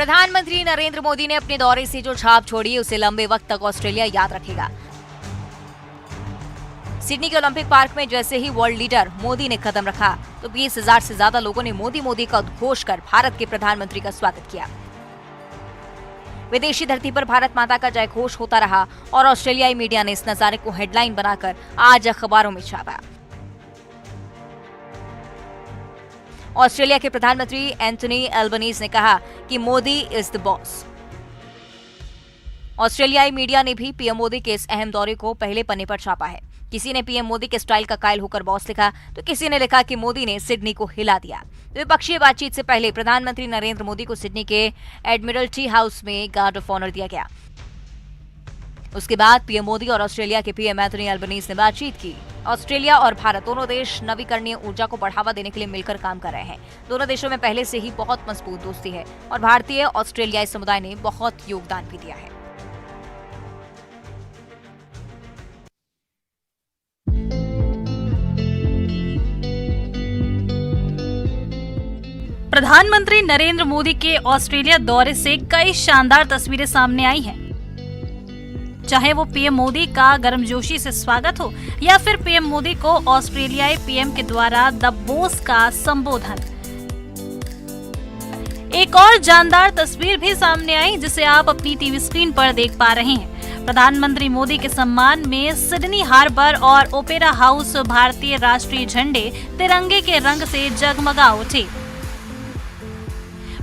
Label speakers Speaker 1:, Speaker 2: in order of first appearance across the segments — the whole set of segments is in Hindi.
Speaker 1: प्रधानमंत्री नरेंद्र मोदी ने अपने दौरे से जो छाप छोड़ी उसे लंबे वक्त तक ऑस्ट्रेलिया याद रखेगा। सिडनी के ओलंपिक पार्क में जैसे ही वर्ल्ड लीडर मोदी ने कदम रखा तो 20,000 से ज्यादा लोगों ने मोदी मोदी का उद्घोष कर भारत के प्रधानमंत्री का स्वागत किया। विदेशी धरती पर भारत माता का जय घोष होता रहा और ऑस्ट्रेलियाई मीडिया ने इस नजारे को हेडलाइन बनाकर आज अखबारों में छापा। ऑस्ट्रेलिया के प्रधानमंत्री एंथनी एल्बनीज ने कहा कि मोदी इज द बॉस। ऑस्ट्रेलियाई मीडिया ने भी पीएम मोदी के इस अहम दौरे को पहले पन्ने पर छापा है। किसी ने पीएम मोदी के स्टाइल का कायल होकर बॉस लिखा तो किसी ने लिखा कि मोदी ने सिडनी को हिला दिया। द्विपक्षीय बातचीत से पहले प्रधानमंत्री नरेंद्र मोदी को सिडनी के एडमिरल्टी हाउस में गार्ड ऑफ ऑनर दिया गया। उसके बाद पीएम मोदी और ऑस्ट्रेलिया के पीएम एंथनी एल्बनीज ने बातचीत की। ऑस्ट्रेलिया और भारत दोनों देश नवीकरणीय ऊर्जा को बढ़ावा देने के लिए मिलकर काम कर रहे हैं। दोनों देशों में पहले से ही बहुत मजबूत दोस्ती है और भारतीय ऑस्ट्रेलियाई समुदाय ने बहुत योगदान भी दिया है।
Speaker 2: प्रधानमंत्री नरेंद्र मोदी के ऑस्ट्रेलिया दौरे से कई शानदार तस्वीरें सामने आई हैं। चाहे वो पीएम मोदी का गर्मजोशी से स्वागत हो या फिर पीएम मोदी को ऑस्ट्रेलियाई पीएम के द्वारा द बॉस का संबोधन। एक और जानदार तस्वीर भी सामने आई जिसे आप अपनी टीवी स्क्रीन पर देख पा रहे हैं। प्रधानमंत्री मोदी के सम्मान में सिडनी हार्बर और ओपेरा हाउस भारतीय राष्ट्रीय झंडे तिरंगे के रंग से जगमगा उठे।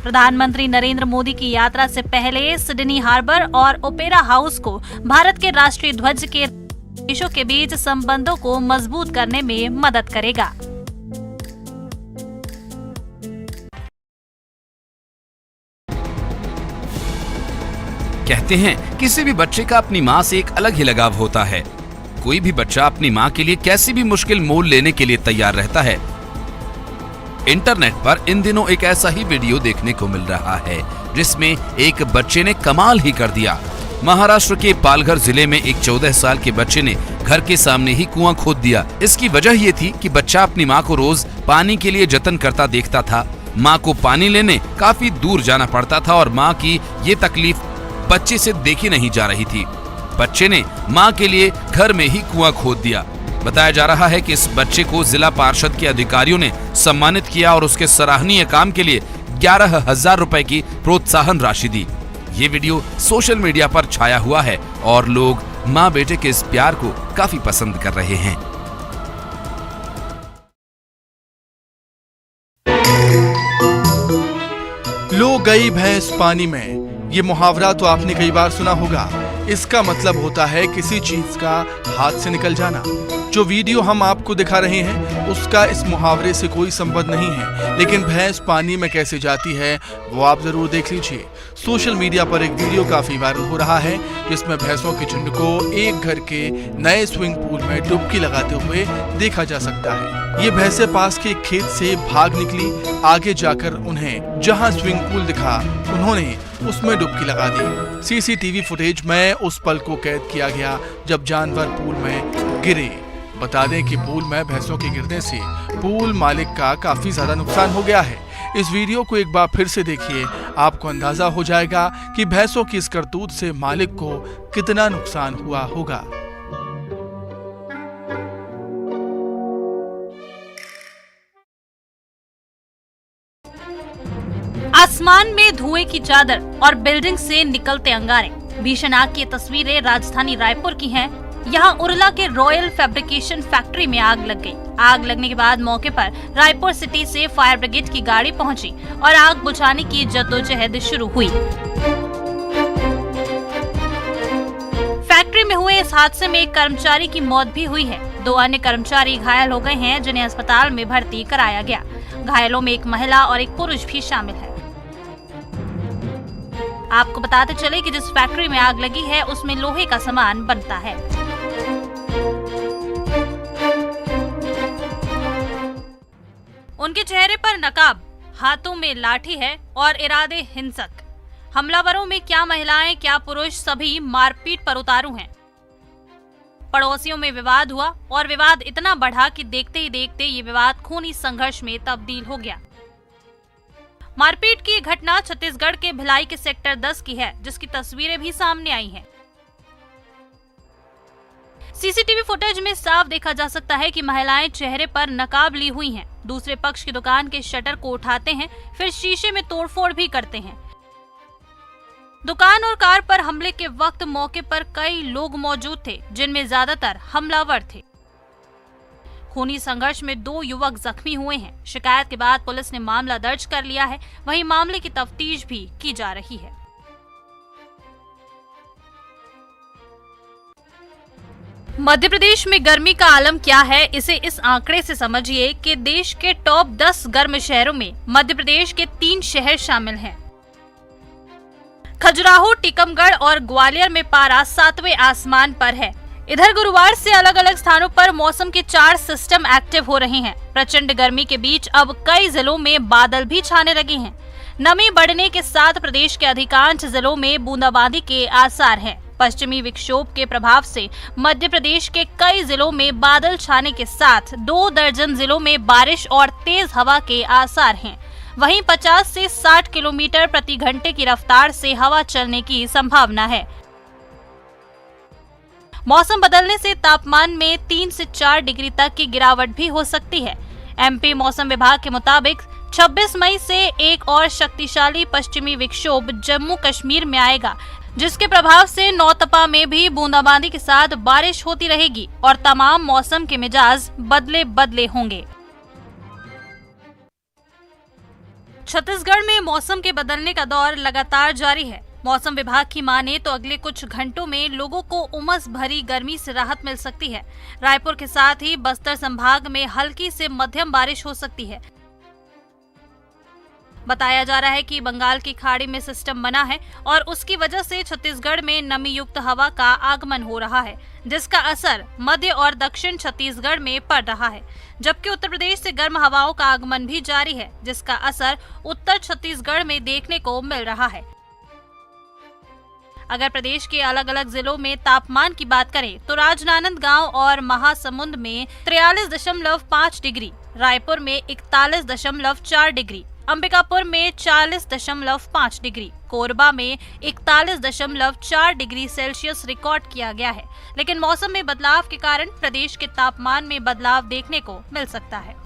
Speaker 2: प्रधानमंत्री नरेंद्र मोदी की यात्रा से पहले सिडनी हार्बर और ओपेरा हाउस को भारत के राष्ट्रीय ध्वज के देशों के बीच संबंधों को मजबूत करने में मदद करेगा।
Speaker 3: कहते हैं किसी भी बच्चे का अपनी माँ से एक अलग ही लगाव होता है। कोई भी बच्चा अपनी माँ के लिए कैसी भी मुश्किल मोल लेने के लिए तैयार रहता है। इंटरनेट पर इन दिनों एक ऐसा ही वीडियो देखने को मिल रहा है जिसमें एक बच्चे ने कमाल ही कर दिया। महाराष्ट्र के पालघर जिले में एक 14 साल के बच्चे ने घर के सामने ही कुआं खोद दिया। इसकी वजह ये थी कि बच्चा अपनी माँ को रोज पानी के लिए जतन करता देखता था। माँ को पानी लेने काफी दूर जाना पड़ता था और माँ की ये तकलीफ बच्चे से देखी नहीं जा रही थी। बच्चे ने माँ के लिए घर में ही कुआं खोद दिया। बताया जा रहा है कि इस बच्चे को जिला पार्षद के अधिकारियों ने सम्मानित किया और उसके सराहनीय काम के लिए 11,000 रुपए की प्रोत्साहन राशि दी। ये वीडियो सोशल मीडिया पर छाया हुआ है और लोग माँ बेटे के इस प्यार को काफी पसंद कर रहे हैं।
Speaker 4: लो गई भैंस पानी में, ये मुहावरा तो आपने कई बार सुना होगा। इसका मतलब होता है किसी चीज का हाथ से निकल जाना। जो वीडियो हम आपको दिखा रहे हैं उसका इस मुहावरे से कोई संबंध नहीं है, लेकिन भैंस पानी में कैसे जाती है वो आप जरूर देख लीजिए। सोशल मीडिया पर एक वीडियो काफी वायरल हो रहा है जिसमें भैंसों के झुंड को एक घर के नए स्विमिंग पूल में डुबकी लगाते हुए देखा जा सकता है। ये भैंसें पास के खेत से भाग निकली। आगे जाकर उन्हें जहां स्विमिंग पूल दिखा उन्होंने उसमें डुबकी लगा दी। सीसीटीवी फुटेज में उस पल को कैद किया गया जब जानवर पूल में गिरे। बता दें कि पूल में भैंसों के गिरने से पूल मालिक का काफी ज्यादा नुकसान हो गया है। इस वीडियो को एक बार फिर से देखिए, आपको अंदाजा हो जाएगा कि भैंसों की इस करतूत से मालिक को कितना नुकसान हुआ होगा।
Speaker 2: आसमान में धुएं की चादर और बिल्डिंग से निकलते अंगारे। भीषण आग की तस्वीरें राजधानी रायपुर की हैं। यहाँ उरला के रॉयल फैब्रिकेशन फैक्ट्री में आग लग गई। आग लगने के बाद मौके पर रायपुर सिटी से फायर ब्रिगेड की गाड़ी पहुंची और आग बुझाने की जद्दोजहद शुरू हुई। फैक्ट्री में हुए इस हादसे में एक कर्मचारी की मौत भी हुई है। 2 अन्य कर्मचारी घायल हो गए हैं जिन्हें अस्पताल में भर्ती कराया गया। घायलों में एक महिला और एक पुरुष भी शामिल है। आपको बताते चले कि जिस फैक्ट्री में आग लगी है उसमें लोहे का सामान बनता है। उनके चेहरे पर नकाब, हाथों में लाठी है और इरादे हिंसक। हमलावरों में क्या महिलाएं क्या पुरुष सभी मारपीट पर उतारू हैं। पड़ोसियों में विवाद हुआ और विवाद इतना बढ़ा कि देखते ही देखते ये विवाद खूनी संघर्ष में तब्दील हो गया। मारपीट की घटना छत्तीसगढ़ के भिलाई के सेक्टर 10 की है, जिसकी तस्वीरें भी सामने आई हैं। सीसीटीवी फुटेज में साफ देखा जा सकता है कि महिलाएं चेहरे पर नकाब ली हुई हैं। दूसरे पक्ष की दुकान के शटर को उठाते हैं, फिर शीशे में तोड़फोड़ भी करते हैं। दुकान और कार पर हमले के वक्त मौके पर कई लोग मौजूद थे, जिनमें ज्यादातर हमलावर थे। खूनी संघर्ष में 2 युवक जख्मी हुए हैं। शिकायत के बाद पुलिस ने मामला दर्ज कर लिया है, वहीं मामले की तफ्तीश भी की जा रही है। मध्य प्रदेश में गर्मी का आलम क्या है, इसे इस आंकड़े से समझिए कि देश के टॉप 10 गर्म शहरों में मध्य प्रदेश के 3 शहर शामिल हैं। खजुराहो, टीकमगढ़ और ग्वालियर में पारा 7वें आसमान पर है। इधर गुरुवार से अलग अलग स्थानों पर मौसम के 4 सिस्टम एक्टिव हो रहे हैं। प्रचंड गर्मी के बीच अब कई जिलों में बादल भी छाने लगे हैं। नमी बढ़ने के साथ प्रदेश के अधिकांश जिलों में बूंदाबांदी के आसार हैं। पश्चिमी विक्षोभ के प्रभाव से मध्य प्रदेश के कई जिलों में बादल छाने के साथ 2 दर्जन जिलों में बारिश और तेज हवा के आसार हैं। वहीं 50 से 60 किलोमीटर प्रति घंटे की रफ्तार से हवा चलने की संभावना है। मौसम बदलने से तापमान में 3 से 4 डिग्री तक की गिरावट भी हो सकती है। एमपी मौसम विभाग के मुताबिक 26 मई से एक और शक्तिशाली पश्चिमी विक्षोभ जम्मू कश्मीर में आएगा, जिसके प्रभाव से नौतपा में भी बूंदाबांदी के साथ बारिश होती रहेगी और तमाम मौसम के मिजाज बदले बदले होंगे। छत्तीसगढ़ में मौसम के बदलने का दौर लगातार जारी है। मौसम विभाग की माने तो अगले कुछ घंटों में लोगों को उमस भरी गर्मी से राहत मिल सकती है। रायपुर के साथ ही बस्तर संभाग में हल्की से मध्यम बारिश हो सकती है। बताया जा रहा है कि बंगाल की खाड़ी में सिस्टम बना है और उसकी वजह से छत्तीसगढ़ में नमी युक्त हवा का आगमन हो रहा है, जिसका असर मध्य और दक्षिण छत्तीसगढ़ में पड़ रहा है। जबकि उत्तर प्रदेश से गर्म हवाओं का आगमन भी जारी है, जिसका असर उत्तर छत्तीसगढ़ में देखने को मिल रहा है। अगर प्रदेश के अलग अलग जिलों में तापमान की बात करें तो राजनांदगांव और महासमुंद में 43.5 डिग्री, रायपुर में 41.4 डिग्री, अंबिकापुर में 40.5 डिग्री, कोरबा में 41.4 डिग्री सेल्सियस रिकॉर्ड किया गया है। लेकिन मौसम में बदलाव के कारण प्रदेश के तापमान में बदलाव देखने को मिल सकता है।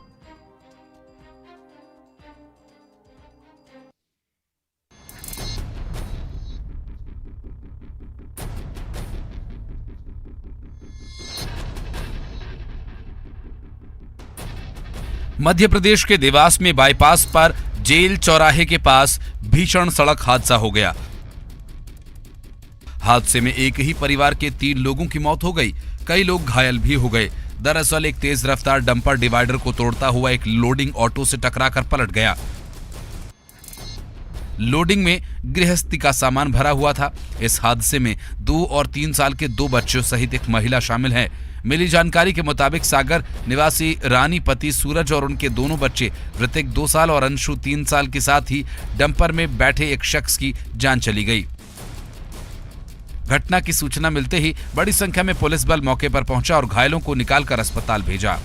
Speaker 3: मध्य प्रदेश के देवास में बाईपास पर जेल चौराहे के पास भीषण सड़क हादसा हो गया। हादसे में एक ही परिवार के 3 लोगों की मौत हो गई, कई लोग घायल भी हो गए। दरअसल एक तेज रफ्तार डंपर डिवाइडर को तोड़ता हुआ एक लोडिंग ऑटो से टकराकर पलट गया। लोडिंग में गृहस्थी का सामान भरा हुआ था। इस हादसे में 2 और 3 साल के 2 बच्चों सहित एक महिला शामिल है। मिली जानकारी के मुताबिक सागर निवासी रानी पति सूरज और उनके दोनों बच्चे ऋतिक 2 साल और अंशु 3 साल के साथ ही डंपर में बैठे एक शख्स की जान चली गई। घटना की सूचना मिलते ही बड़ी संख्या में पुलिस बल मौके पर पहुंचा और घायलों को निकालकर अस्पताल भेजा।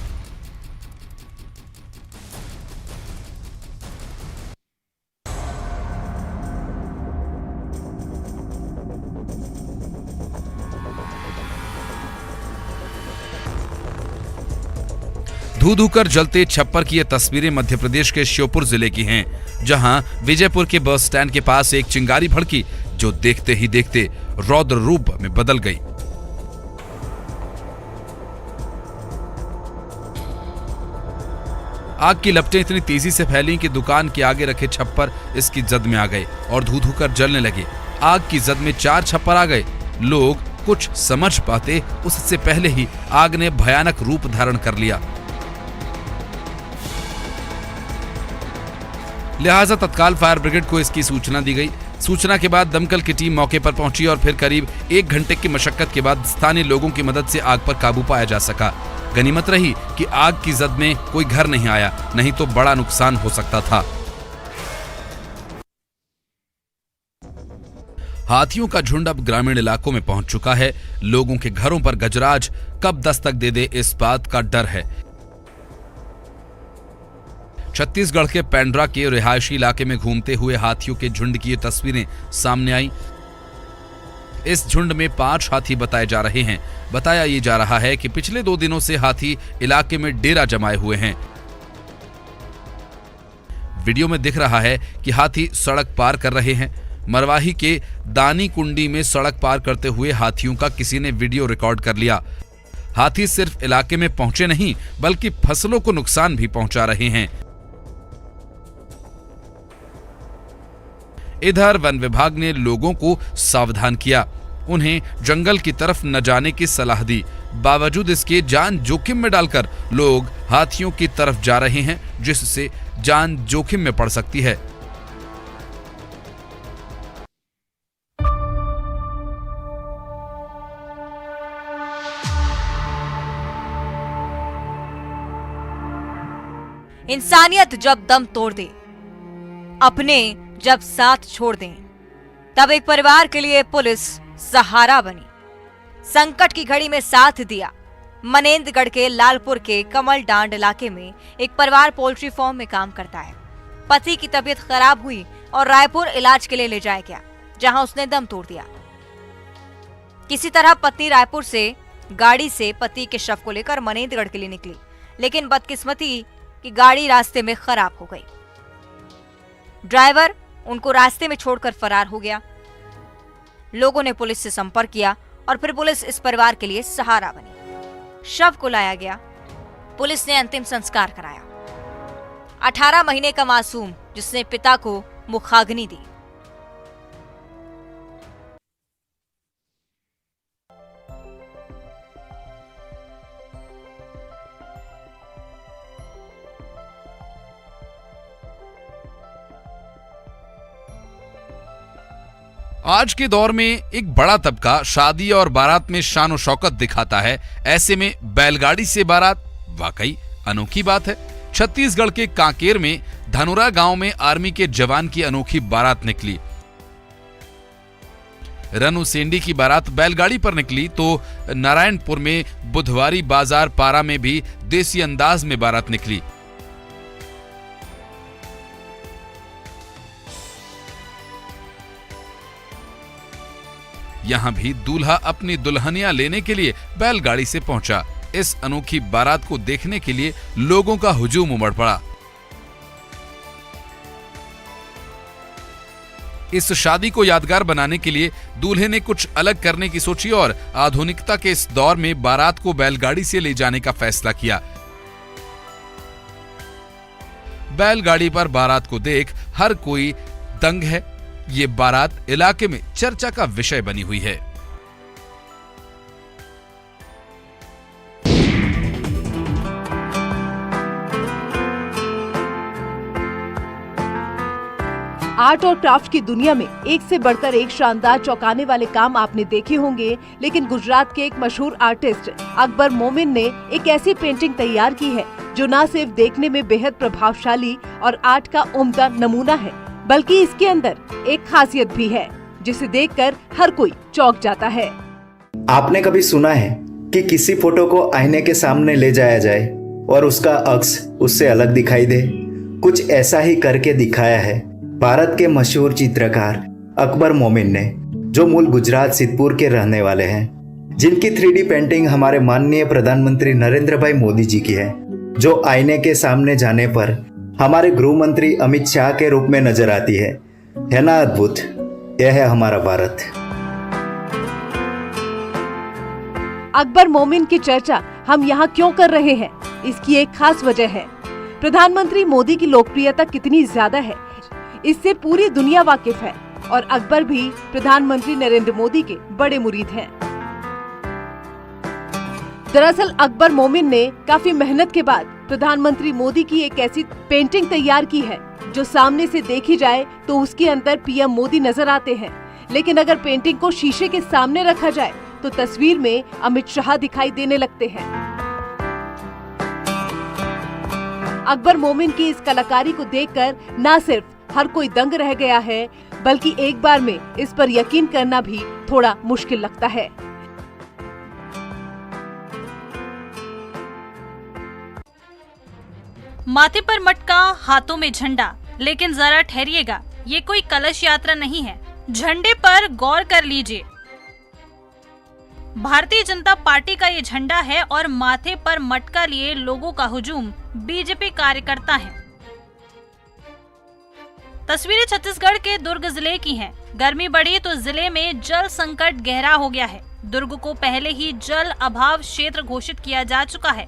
Speaker 3: धू कर जलते छप्पर की ये तस्वीरें मध्य प्रदेश के श्योपुर जिले की हैं, जहां विजयपुर के बस स्टैंड के पास एक चिंगारी भड़की जो देखते ही देखते रौद्र रूप में बदल गई। आग की लपटें इतनी तेजी से फैली कि दुकान के आगे रखे छप्पर इसकी जद में आ गए और धू कर जलने लगे। आग की जद में 4 छप्पर आ गए। लोग कुछ समझ पाते उससे पहले ही आग ने भयानक रूप धारण कर लिया। लिहाजा तत्काल फायर ब्रिगेड को इसकी सूचना दी गई। सूचना के बाद दमकल की टीम मौके पर पहुंची और फिर करीब 1 घंटे की मशक्कत के बाद स्थानीय लोगों की मदद से आग पर काबू पाया जा सका। गनीमत रही कि आग की जद में कोई घर नहीं आया, नहीं तो बड़ा नुकसान हो सकता था। हाथियों का झुंड अब ग्रामीण इलाकों में पहुंच चुका है। लोगों के घरों पर गजराज कब दस्तक दे दे इस बात का डर है। छत्तीसगढ़ के पेंड्रा के रिहायशी इलाके में घूमते हुए हाथियों के झुंड की ये तस्वीरें सामने आई। इस झुंड में 5 हाथी बताए जा रहे हैं। बताया ये जा रहा है कि पिछले 2 दिनों से हाथी इलाके में डेरा जमाए हुए हैं। वीडियो में दिख रहा है कि हाथी सड़क पार कर रहे हैं। मरवाही के दानी कुंडी में सड़क पार करते हुए हाथियों का किसी ने वीडियो रिकॉर्ड कर लिया। हाथी सिर्फ इलाके में पहुंचे नहीं बल्कि फसलों को नुकसान भी पहुंचा रहे हैं। इधर वन विभाग ने लोगों को सावधान किया, उन्हें जंगल की तरफ न जाने की सलाह दी। बावजूद इसके जान जोखिम में डालकर लोग हाथियों की तरफ जा रहे हैं, जिससे जान जोखिम में पड़ सकती है।
Speaker 1: इंसानियत जब दम तोड़ दे, अपने जब साथ छोड़ दें, तब एक परिवार के लिए पुलिस सहारा बनी। संकट की घड़ी में साथ दिया। मनेंद्रगढ़ के लालपुर के कमल डांड इलाके में एक परिवार पोल्ट्री फार्म में काम करता है। पति की तबीयत खराब हुई और रायपुर इलाज के लिए ले जाया गया, जहां उसने दम तोड़ दिया। किसी तरह पत्नी रायपुर से गाड़ी से पति के शव को लेकर मनेंद्रगढ़ के लिए निकली, लेकिन बदकिस्मती कि गाड़ी रास्ते में खराब हो गई। ड्राइवर उनको रास्ते में छोड़कर फरार हो गया। लोगों ने पुलिस से संपर्क किया और फिर पुलिस इस परिवार के लिए सहारा बनी। शव को लाया गया, पुलिस ने अंतिम संस्कार कराया। 18 महीने का मासूम जिसने पिता को मुखाग्नि दी।
Speaker 3: आज के दौर में एक बड़ा तबका शादी और बारात में शान और शौकत दिखाता है। ऐसे में बैलगाड़ी से बारात वाकई अनोखी बात है। छत्तीसगढ़ के कांकेर में धनुरा गांव में आर्मी के जवान की अनोखी बारात निकली। रनु सेंडी की बारात बैलगाड़ी पर निकली तो नारायणपुर में बुधवारी बाजार पारा में भी देसी अंदाज में बारात निकली। यहां भी दूल्हा अपनी दुल्हनिया लेने के लिए बैलगाड़ी से पहुंचा। इस अनोखी बारात को देखने के लिए लोगों का हुजूम उमड़ पड़ा। इस शादी को यादगार बनाने के लिए दूल्हे ने कुछ अलग करने की सोची और आधुनिकता के इस दौर में बारात को बैलगाड़ी से ले जाने का फैसला किया। बैलगाड़ी पर बारात को देख हर कोई दंग है। ये बारात इलाके में चर्चा का विषय बनी हुई है।
Speaker 5: आर्ट और क्राफ्ट की दुनिया में एक से बढ़कर एक शानदार चौंकाने वाले काम आपने देखे होंगे, लेकिन गुजरात के एक मशहूर आर्टिस्ट अकबर मोमिन ने एक ऐसी पेंटिंग तैयार की है जो न सिर्फ देखने में बेहद प्रभावशाली और आर्ट का उम्दा नमूना है, बल्कि इसके अंदर एक खासियत भी है जिसे देखकर हर कोई चौंक जाता है।
Speaker 6: आपने कभी सुना है कि किसी फोटो को आईने के सामने ले जाया जाए और उसका अक्स उससे अलग दिखाई दे? कुछ ऐसा ही करके दिखाया है भारत के मशहूर चित्रकार अकबर मोमिन ने, जो मूल गुजरात सिद्धपुर के रहने वाले हैं, जिनकी 3D पेंटिंग हमारे माननीय प्रधानमंत्री नरेंद्र भाई मोदी जी की है, जो आईने के सामने जाने पर हमारे गृह मंत्री अमित शाह के रूप में नजर आती है ना अद्भुत? यह है हमारा भारत।
Speaker 5: अकबर मोमिन की चर्चा हम यहाँ क्यों कर रहे हैं, इसकी एक खास वजह है। प्रधानमंत्री मोदी की लोकप्रियता कितनी ज्यादा है इससे पूरी दुनिया वाकिफ है और अकबर भी प्रधानमंत्री नरेंद्र मोदी के बड़े मुरीद हैं। दरअसल अकबर मोमिन ने काफी मेहनत के बाद प्रधानमंत्री मोदी की एक ऐसी पेंटिंग तैयार की है जो सामने से देखी जाए तो उसके अंदर पीएम मोदी नजर आते हैं, लेकिन अगर पेंटिंग को शीशे के सामने रखा जाए तो तस्वीर में अमित शाह दिखाई देने लगते हैं। अकबर मोमिन की इस कलाकारी को देखकर न सिर्फ हर कोई दंग रह गया है, बल्कि एक बार में इस पर यकीन करना भी थोड़ा मुश्किल लगता है।
Speaker 2: माथे पर मटका, हाथों में झंडा। लेकिन जरा ठहरिएगा, ये कोई कलश यात्रा नहीं है। झंडे पर गौर कर लीजिए, भारतीय जनता पार्टी का ये झंडा है और माथे पर मटका लिए लोगों का हुजूम बीजेपी कार्यकर्ता हैं। तस्वीरें छत्तीसगढ़ के दुर्ग जिले की हैं। गर्मी बढ़ी तो जिले में जल संकट गहरा हो गया है। दुर्ग को पहले ही जल अभाव क्षेत्र घोषित किया जा चुका है।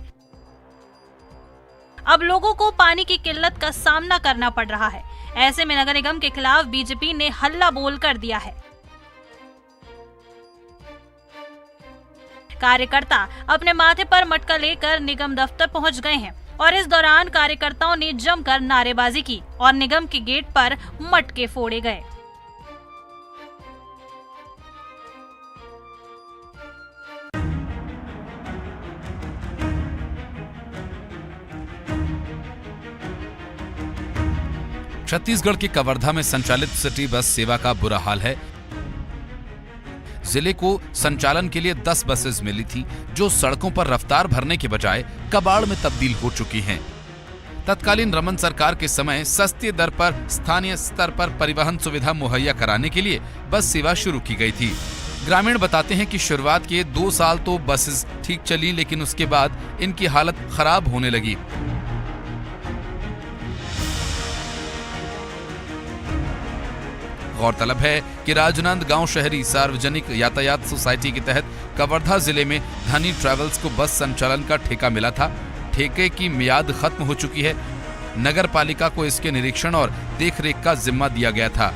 Speaker 2: अब लोगों को पानी की किल्लत का सामना करना पड़ रहा है। ऐसे में नगर निगम के खिलाफ बीजेपी ने हल्ला बोल कर दिया है। कार्यकर्ता अपने माथे पर मटका लेकर निगम दफ्तर पहुंच गए हैं और इस दौरान कार्यकर्ताओं ने जमकर नारेबाजी की और निगम के गेट पर मटके फोड़े गए।
Speaker 3: छत्तीसगढ़ के कवर्धा में संचालित सिटी बस सेवा का बुरा हाल है। जिले को संचालन के लिए 10 बसेस मिली थी, जो सड़कों पर रफ्तार भरने के बजाय कबाड़ में तब्दील हो चुकी हैं। तत्कालीन रमन सरकार के समय सस्ती दर पर स्थानीय स्तर पर परिवहन सुविधा मुहैया कराने के लिए बस सेवा शुरू की गई थी। ग्रामीण बताते हैं कि शुरुआत के 2 साल तो बसेस ठीक चली, लेकिन उसके बाद इनकी हालत खराब होने लगी। गौरतलब है कि राजनांदगांव शहरी सार्वजनिक यातायात सोसाइटी के तहत कवर्धा जिले में धनी ट्रैवल्स को बस संचालन का ठेका मिला था। ठेके की मियाद खत्म हो चुकी है। नगर पालिका को इसके निरीक्षण और देखरेख का जिम्मा दिया गया था।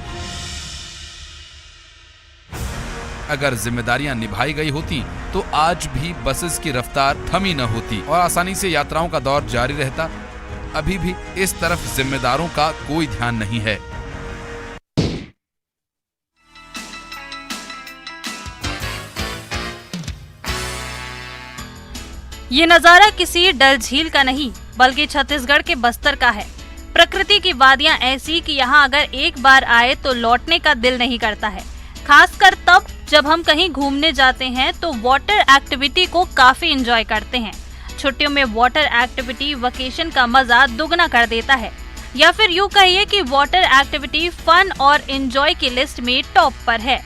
Speaker 3: अगर जिम्मेदारियां निभाई गई होती तो आज भी बसेस की रफ्तार थमी न होती और आसानी से यात्राओं का दौर जारी रहता। अभी भी इस तरफ जिम्मेदारों का कोई ध्यान नहीं है।
Speaker 2: ये नजारा किसी डल झील का नहीं बल्कि छत्तीसगढ़ के बस्तर का है। प्रकृति की वादियां ऐसी कि यहाँ अगर एक बार आए तो लौटने का दिल नहीं करता है। खासकर तब जब हम कहीं घूमने जाते हैं तो वाटर एक्टिविटी को काफी एंजॉय करते हैं। छुट्टियों में वाटर एक्टिविटी वेकेशन का मजा दुगना कर देता है, या फिर यूँ कहिए कि वाटर एक्टिविटी फन और एंजॉय की लिस्ट में टॉप पर है।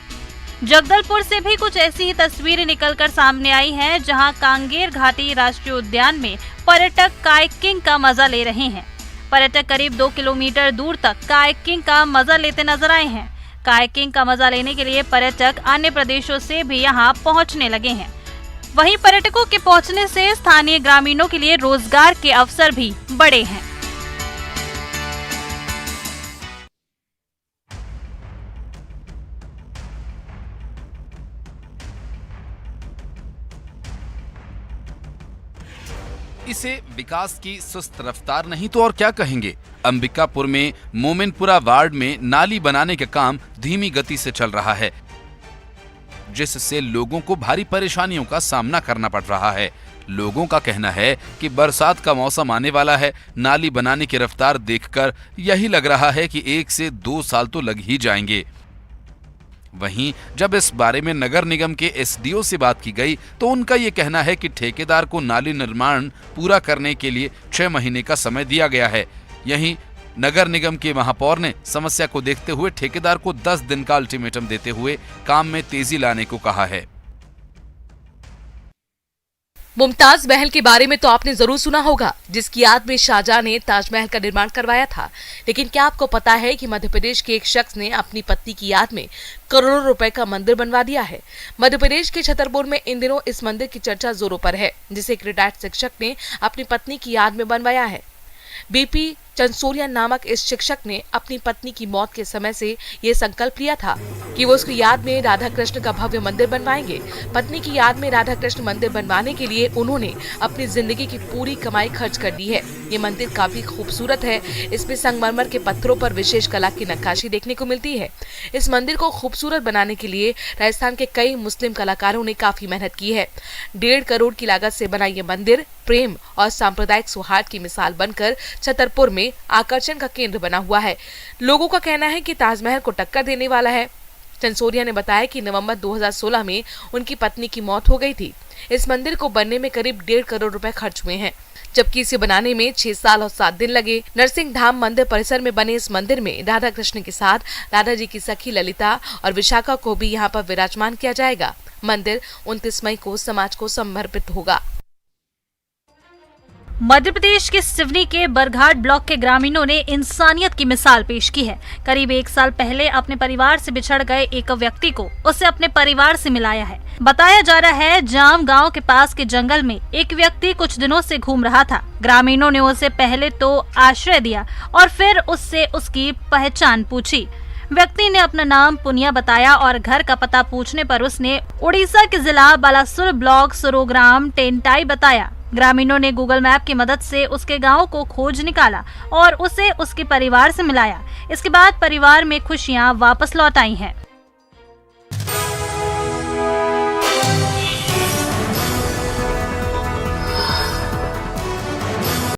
Speaker 2: जगदलपुर से भी कुछ ऐसी ही तस्वीरें निकलकर सामने आई हैं, जहां कांगेर घाटी राष्ट्रीय उद्यान में पर्यटक कायाकिंग का मजा ले रहे हैं। पर्यटक करीब 2 किलोमीटर दूर तक कायाकिंग का मजा लेते नजर आए हैं। कायाकिंग का मजा लेने के लिए पर्यटक अन्य प्रदेशों से भी यहां पहुंचने लगे हैं। वहीं पर्यटकों के पहुंचने से स्थानीय ग्रामीणों के लिए रोजगार के अवसर भी बढ़े हैं।
Speaker 3: इसे विकास की सुस्त रफ्तार नहीं तो और क्या कहेंगे। अंबिकापुर में मोमिनपुरा वार्ड में नाली बनाने का काम धीमी गति से चल रहा है, जिससे लोगों को भारी परेशानियों का सामना करना पड़ रहा है। लोगों का कहना है कि बरसात का मौसम आने वाला है। नाली बनाने की रफ्तार देखकर यही लग रहा है कि 1 से 2 साल तो लग ही जाएंगे। वहीं जब इस बारे में नगर निगम के एसडीओ से बात की गई तो उनका ये कहना है कि ठेकेदार को नाली निर्माण पूरा करने के लिए 6 महीने का समय दिया गया है। यहीं नगर निगम के महापौर ने समस्या को देखते हुए ठेकेदार को 10 दिन का अल्टीमेटम देते हुए काम में तेजी लाने को कहा है।
Speaker 7: मुमताज महल के बारे में तो आपने जरूर सुना होगा, जिसकी याद में शाहजहां ने ताजमहल का निर्माण करवाया था। लेकिन क्या आपको पता है कि मध्य प्रदेश के एक शख्स ने अपनी पत्नी की याद में करोड़ों रुपए का मंदिर बनवा दिया है। मध्य प्रदेश के छतरपुर में इन दिनों इस मंदिर की चर्चा जोरों पर है, जिसे एक रिटायर्ड शिक्षक ने अपनी पत्नी की याद में बनवाया है। बीपी चंसोरिया नामक इस शिक्षक ने अपनी पत्नी की मौत के समय से ये संकल्प लिया था कि वो उसकी याद में राधा कृष्ण का भव्य मंदिर बनवाएंगे। पत्नी की याद में राधा कृष्ण मंदिर बनवाने के लिए उन्होंने अपनी जिंदगी की पूरी कमाई खर्च कर दी है। ये मंदिर काफी खूबसूरत है। इसमें संगमरमर के पत्थरों पर विशेष कला की नक्काशी देखने को मिलती है। इस मंदिर को खूबसूरत बनाने के लिए राजस्थान के कई मुस्लिम कलाकारों ने काफी मेहनत की है। 1.5 करोड़ की लागत से बना ये मंदिर प्रेम और सांप्रदायिक सौहार्द की मिसाल बनकर छतरपुर में आकर्षण का केंद्र बना हुआ है। लोगों का कहना है कि ताजमहल को टक्कर देने वाला है। चंसोरिया ने बताया कि नवंबर 2016 में उनकी पत्नी की मौत हो गई थी। इस मंदिर को बनने में करीब 1.5 करोड़ रुपए खर्च हुए हैं, जबकि इसे बनाने में 6 साल और 7 दिन लगे। नरसिंह धाम मंदिर परिसर में बने इस मंदिर में राधा कृष्ण के साथ राधा जी की सखी ललिता और विशाखा को भी यहाँ पर विराजमान किया जाएगा। मंदिर 29 मई को समाज को समर्पित होगा।
Speaker 2: मध्य प्रदेश के सिवनी के बरघाट ब्लॉक के ग्रामीणों ने इंसानियत की मिसाल पेश की है। करीब 1 साल पहले अपने परिवार से बिछड़ गए एक व्यक्ति को उसे अपने परिवार से मिलाया है। बताया जा रहा है जाम गांव के पास के जंगल में एक व्यक्ति कुछ दिनों से घूम रहा था। ग्रामीणों ने उसे पहले तो आश्रय दिया और फिर उससे उसकी पहचान पूछी। व्यक्ति ने अपना नाम पुनिया बताया और घर का पता पूछने पर उसने उड़ीसा के जिला बालासुर ब्लॉक सुरोग्राम टेंटाई बताया। ग्रामीणों ने गूगल मैप की मदद से उसके गांव को खोज निकाला और उसे उसके परिवार से मिलाया। इसके बाद परिवार में खुशियां वापस लौट आई हैं।